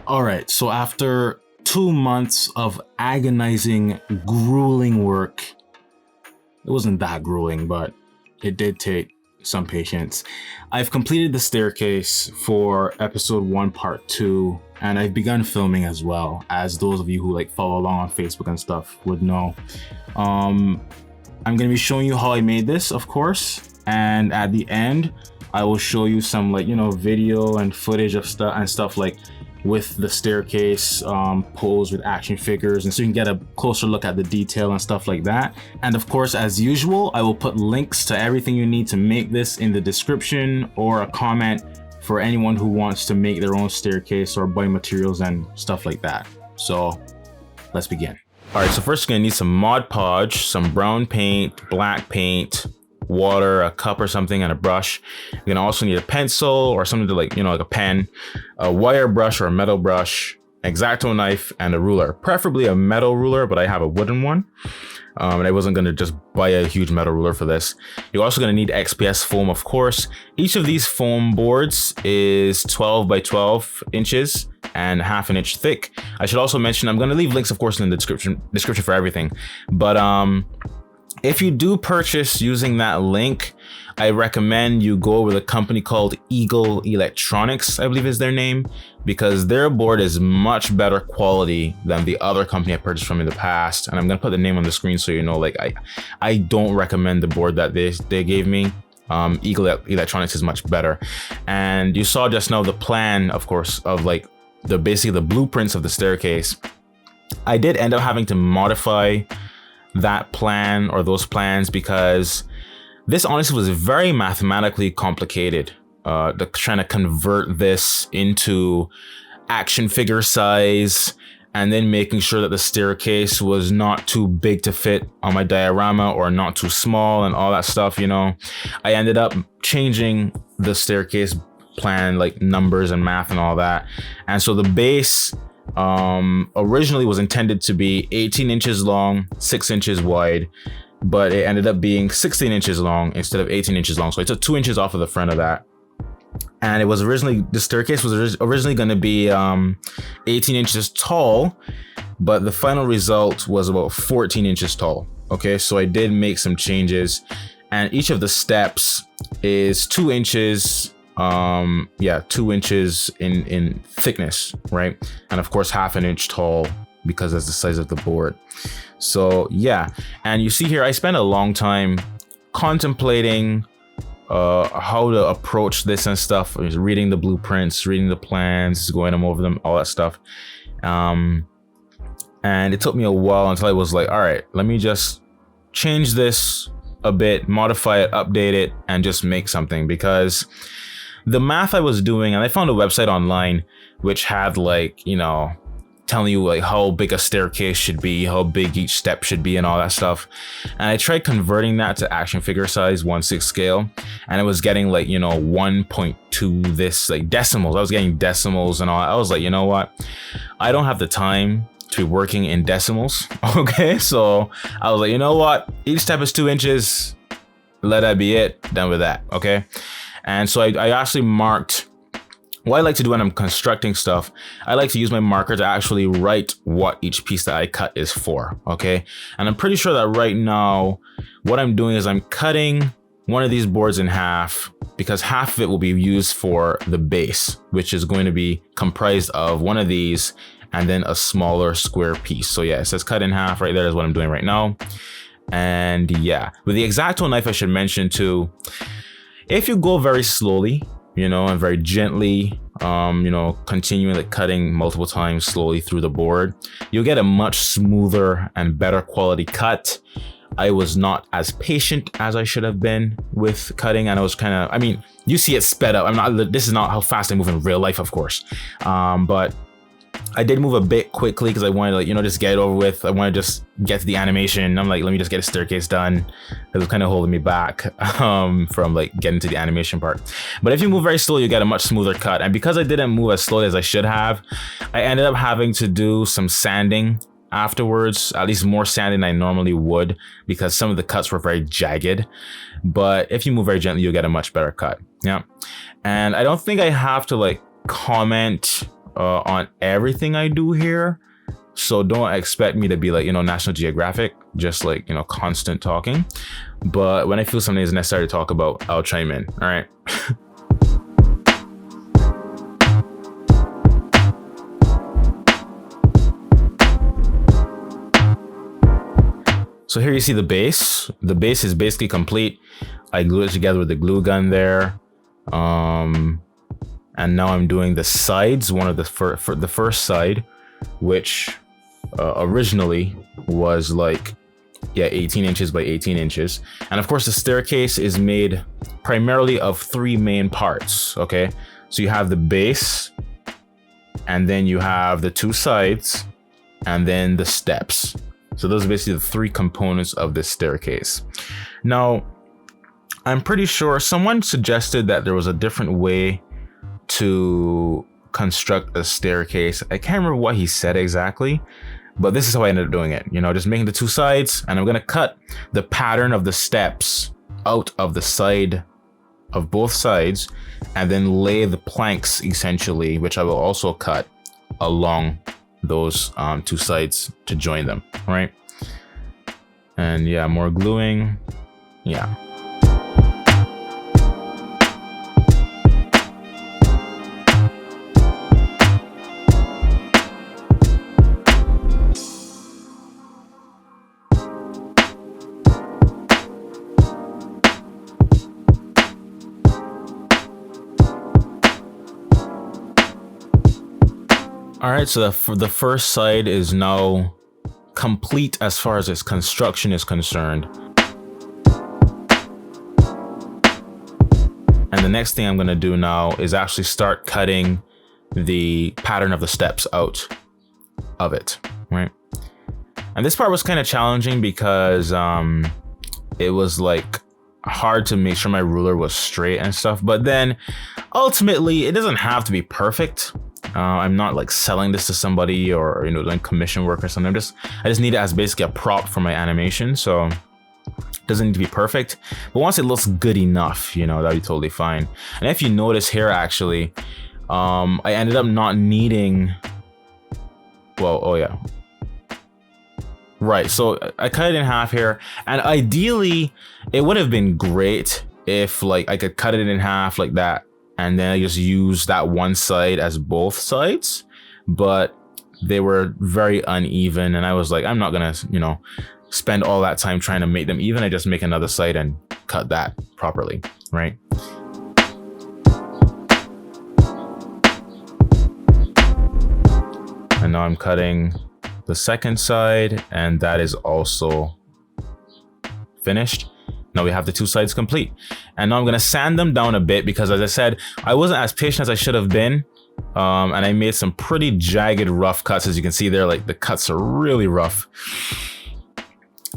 All right, so after 2 months of agonizing, grueling work, it wasn't that grueling, but it did take some patience. I've completed the staircase for episode 1, part 2, and I've begun filming as well, as those of you who like follow along on Facebook and stuff would know. I'm gonna be showing you how I made this, of course, and at the end, I will show you some video and footage of stuff like with the staircase posed with action figures, and so you can get a closer look at the detail and stuff like that. And of course, as usual, I will put links to everything you need to make this in the description, or a comment for anyone who wants to make their own staircase or buy materials and stuff like that. So let's begin. All right, so first you're gonna need some Mod Podge, some brown paint, black paint, water, a cup or something, and a brush. You're gonna also need a pencil or something to like a pen, a wire brush or a metal brush, X-Acto knife, and a ruler, preferably a metal ruler, but I have a wooden one. And I wasn't gonna just buy a huge metal ruler for this. You're also gonna need XPS foam, of course. Each of these foam boards is 12 by 12 inches and half an inch thick. I should also mention, I'm gonna leave links, of course, in the description for everything. But if you do purchase using that link, I recommend you go with a company called Eagle Electronics, I believe is their name, because their board is much better quality than the other company I purchased from in the past. And I'm gonna put the name on the screen so you know, like I don't recommend the board that they gave me. Eagle Electronics is much better. And you saw just now the plan, of course, of like basically the blueprints of the staircase. I did end up having to modify that plan or those plans because this honestly was very mathematically complicated. Trying to convert this into action figure size and then making sure that the staircase was not too big to fit on my diorama or not too small and all that stuff, I ended up changing the staircase plan, like numbers and math and all that. And so the base originally was intended to be 18 inches long, 6 inches wide, but it ended up being 16 inches long instead of 18 inches long. So I took 2 inches off of the front of that. And the staircase was originally going to be 18 inches tall, but the final result was about 14 inches tall. Okay, so I did make some changes, and each of the steps is 2 inches 2 inches in thickness, right? And of course half an inch tall because that's the size of the board. So yeah, and you see here I spent a long time contemplating how to approach this and stuff. I was reading the blueprints, reading the plans, going over them, all that stuff. And it took me a while until I was like, all right, let me just change this a bit, modify it, update it, and just make something. Because the math I was doing, and I found a website online which had telling you like how big a staircase should be, how big each step should be, and all that stuff. And I tried converting that to action figure size 1/6 scale, and it was getting 1.2 this decimals. I was getting decimals and all. I was like, you know what? I don't have the time to be working in decimals. Okay, so I was like, you know what? Each step is 2 inches. Let that be it. Done with that. Okay. And so I actually marked what I like to do when I'm constructing stuff. I like to use my marker to actually write what each piece that I cut is for, okay? And I'm pretty sure that right now, what I'm doing is I'm cutting one of these boards in half because half of it will be used for the base, which is going to be comprised of one of these and then a smaller square piece. So yeah, it says cut in half right there is what I'm doing right now. And yeah, with the X-Acto knife, I should mention too, if you go very slowly, and very gently, continuing cutting multiple times slowly through the board, you'll get a much smoother and better quality cut. I was not as patient as I should have been with cutting, and I was you see it sped up. This is not how fast I move in real life, of course. But I did move a bit quickly because I wanted to just get it over with. I want to just get to the animation. I'm like, let me just get a staircase done. It was kind of holding me back from getting to the animation part. But if you move very slowly, you get a much smoother cut. And because I didn't move as slowly as I should have, I ended up having to do some sanding afterwards, at least more sanding than I normally would, because some of the cuts were very jagged. But if you move very gently, you'll get a much better cut. Yeah. And I don't think I have to comment on everything I do here. So don't expect me to be like, National Geographic, just like, constant talking. But when I feel something is necessary to talk about, I'll chime in. All right. So here you see the base. The base is basically complete. I glued it together with the glue gun there. And now I'm doing the sides, one of the first side, which originally was like 18 inches by 18 inches. And of course the staircase is made primarily of 3 main parts. Okay, so you have the base, and then you have the 2 sides, and then the steps. So those are basically the 3 components of this staircase. Now I'm pretty sure someone suggested that there was a different way to construct a staircase. I can't remember what he said exactly, but this is how I ended up doing it. Just making the 2 sides, and I'm gonna cut the pattern of the steps out of the side of both sides, and then lay the planks essentially, which I will also cut along those 2 sides to join them, right? And yeah, more gluing. Yeah. All right, so the first side is now complete as far as its construction is concerned. And the next thing I'm gonna do now is actually start cutting the pattern of the steps out of it, right? And this part was kind of challenging because it was like hard to make sure my ruler was straight and stuff, but then ultimately it doesn't have to be perfect. I'm not like selling this to somebody or doing commission work or something. I just need it as basically a prop for my animation, so it doesn't need to be perfect. But once it looks good enough, that'll be totally fine. And if you notice here, actually, I ended up not needing. Well, oh yeah. Right, so I cut it in half here, and ideally, it would have been great if like I could cut it in half like that, and then I just use that one side as both sides, but they were very uneven, and I was like, I'm not gonna, spend all that time trying to make them even. I just make another side and cut that properly, right? And now I'm cutting the second side, and that is also finished. Now we have the 2 sides complete. And now I'm gonna sand them down a bit because, as I said, I wasn't as patient as I should have been. And I made some pretty jagged, rough cuts. As you can see there, like the cuts are really rough.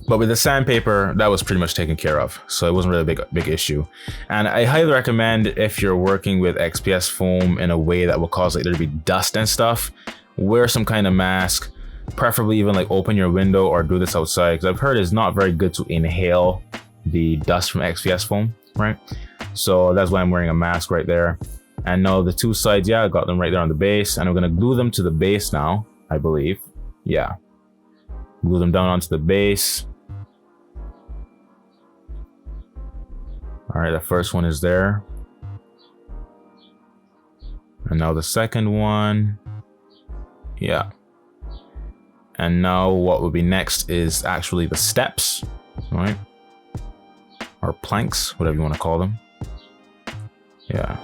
But with the sandpaper, that was pretty much taken care of. So it wasn't really a big issue. And I highly recommend, if you're working with XPS foam in a way that will cause like there to be dust and stuff, wear some kind of mask. Preferably even like open your window or do this outside, because I've heard it's not very good to inhale the dust from XPS foam, right? So that's why I'm wearing a mask right there. And now the 2 sides, yeah, I got them right there on the base, and I'm gonna glue them to the base now, I believe. Yeah, glue them down onto the base. All right, the first one is there, and now the second one. Yeah. And now what would be next is actually the steps, right? Or planks, whatever you want to call them. Yeah.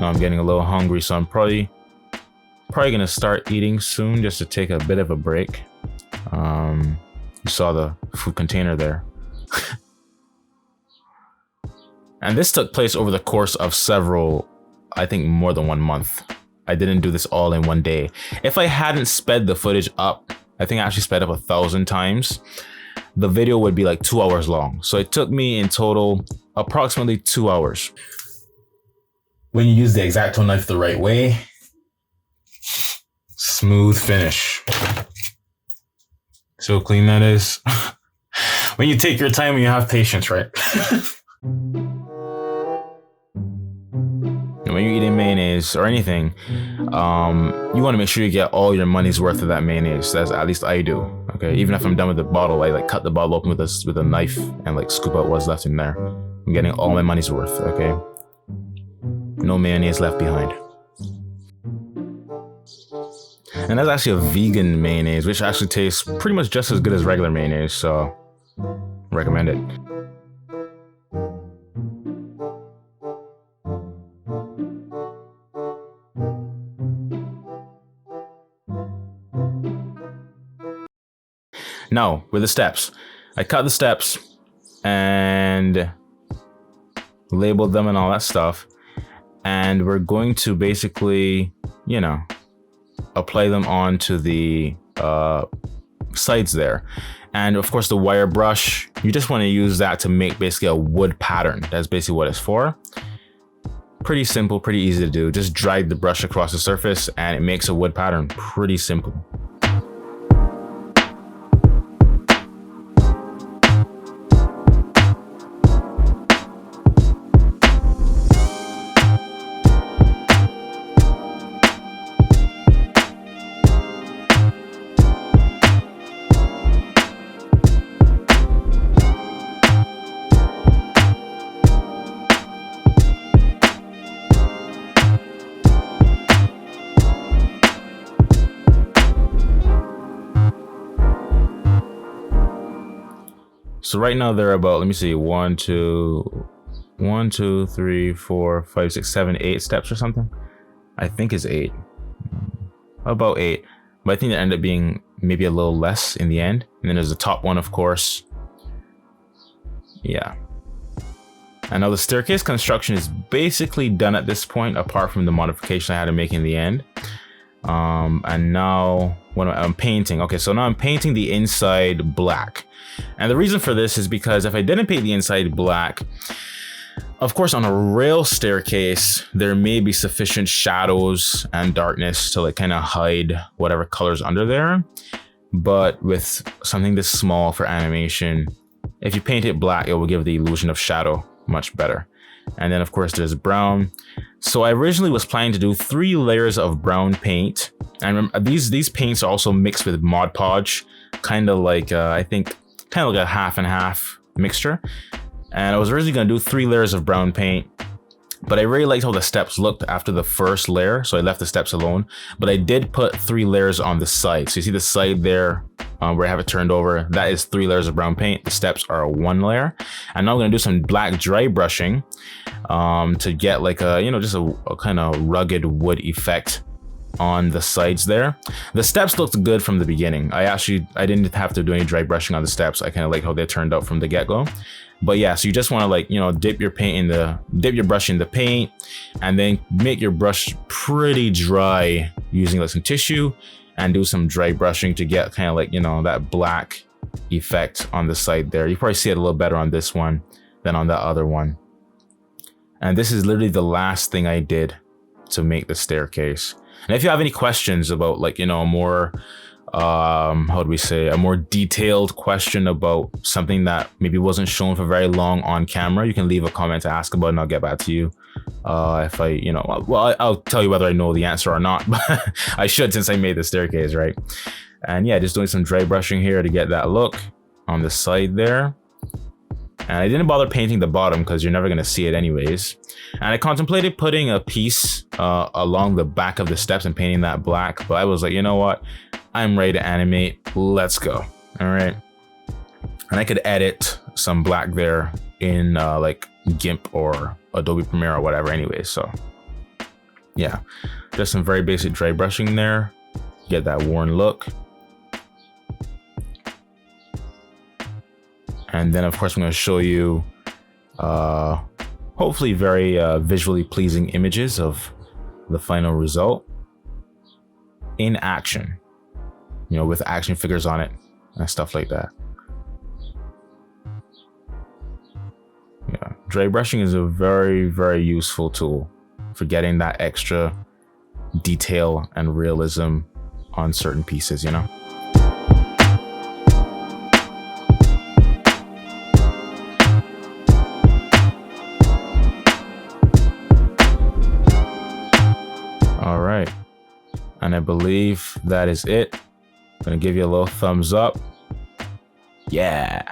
Now I'm getting a little hungry, so I'm probably gonna start eating soon, just to take a bit of a break. You saw the food container there. And this took place over the course of several, I think more than 1 month. I didn't do this all in one day. If I hadn't sped the footage up, I think I actually sped up 1,000 times, the video would be like 2 hours long. So it took me in total approximately 2 hours. When you use the X-Acto knife the right way, smooth finish. So clean that is. When you take your time and you have patience, right? when you're eating mayonnaise or anything, you want to make sure you get all your money's worth of that mayonnaise. That's at least I do. Okay, even if I'm done with the bottle, I like cut the bottle open with a knife and like scoop out what's left in there. I'm getting all my money's worth. Okay, no mayonnaise left behind. And that's actually a vegan mayonnaise, which actually tastes pretty much just as good as regular mayonnaise, so recommend it. Now, with the steps. I cut the steps and labeled them and all that stuff. And we're going to basically, you know, apply them onto the sides there. And of course the wire brush, you just want to use that to make basically a wood pattern. That's basically what it's for. Pretty simple, pretty easy to do. Just drag the brush across the surface and it makes a wood pattern. Pretty simple. So right now they're about, let me see, 1, 2, 3, 4, 5, 6, 7, 8 steps or something. I think it's 8. About 8. But I think they end up being maybe a little less in the end. And then there's the top one, of course. Yeah. And now the staircase construction is basically done at this point, apart from the modification I had to make in the end. And now when I'm painting, okay, so now I'm painting the inside black. And the reason for this is because if I didn't paint the inside black, of course, on a rail staircase, there may be sufficient shadows and darkness to like kind of hide whatever colors under there. But with something this small for animation, if you paint it black, it will give the illusion of shadow much better. And then of course there's brown. So I originally was planning to do 3 layers of brown paint. And remember, these paints are also mixed with Mod Podge, kind of like, I think, kind of like a half and half mixture. And I was originally going to do 3 layers of brown paint, but I really liked how the steps looked after the first layer, so I left the steps alone. But I did put 3 layers on the side. So you see the side there where I have it turned over, that is 3 layers of brown paint. The steps are 1 layer. And now I'm going to do some black dry brushing to get like a, you know, just a kind of rugged wood effect on the sides there. The steps looked good from the beginning. I didn't have to do any dry brushing on the steps. I kind of like how they turned out from the get-go. But yeah, so you just want to like, you know, dip your brush in the paint and then make your brush pretty dry using like some tissue and do some dry brushing to get kind of like, you know, that black effect on the side there. You probably see it a little better on this one than on that other one. And this is literally the last thing I did to make the staircase. And if you have any questions about like, you know, a more, how do we say, a more detailed question about something that maybe wasn't shown for very long on camera, you can leave a comment to ask about and I'll get back to you. If I, you know, well, I'll tell you whether I know the answer or not, but I should since I made the staircase, right? And yeah, just doing some dry brushing here to get that look on the side there. And I didn't bother painting the bottom because you're never going to see it anyways. And I contemplated putting a piece along the back of the steps and painting that black. But I was like, you know what? I'm ready to animate. Let's go. All right. And I could edit some black there in like GIMP or Adobe Premiere or whatever anyway. So yeah, just some very basic dry brushing there. Get that worn look. And then, of course, I'm going to show you hopefully very visually pleasing images of the final result in action, you know, with action figures on it and stuff like that. Yeah, dry brushing is a very, very useful tool for getting that extra detail and realism on certain pieces, you know. believe that is it. I'm gonna give you a little thumbs up. Yeah.